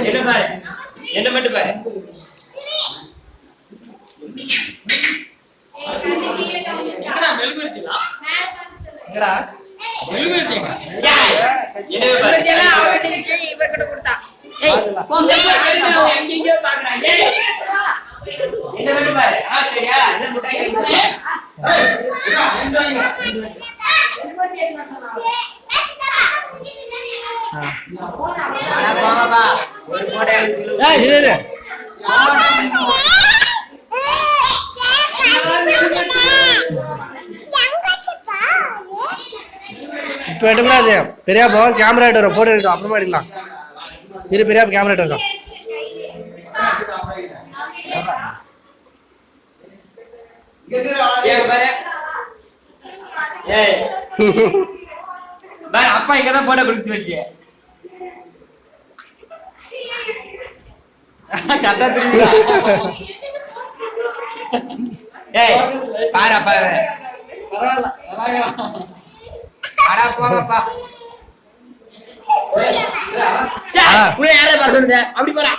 என்ன பாரு, என்ன மட்டும் பாரு. இப்போ எடுக்கூடாது. பெரியா போக கேமரா எடுக்கிறோம், போட்டோ எடுக்கிறோம், அப்புறமா எடுக்கலாம். இரு பெரியா கேமரா எடுக்கிறோம். அப்பா இங்கதான் போட்டோ குடிச்சு வச்சு கரெக்டா திரும்பி பாரு அப்பா யாரா சொல்லுங்க அப்படி போடா.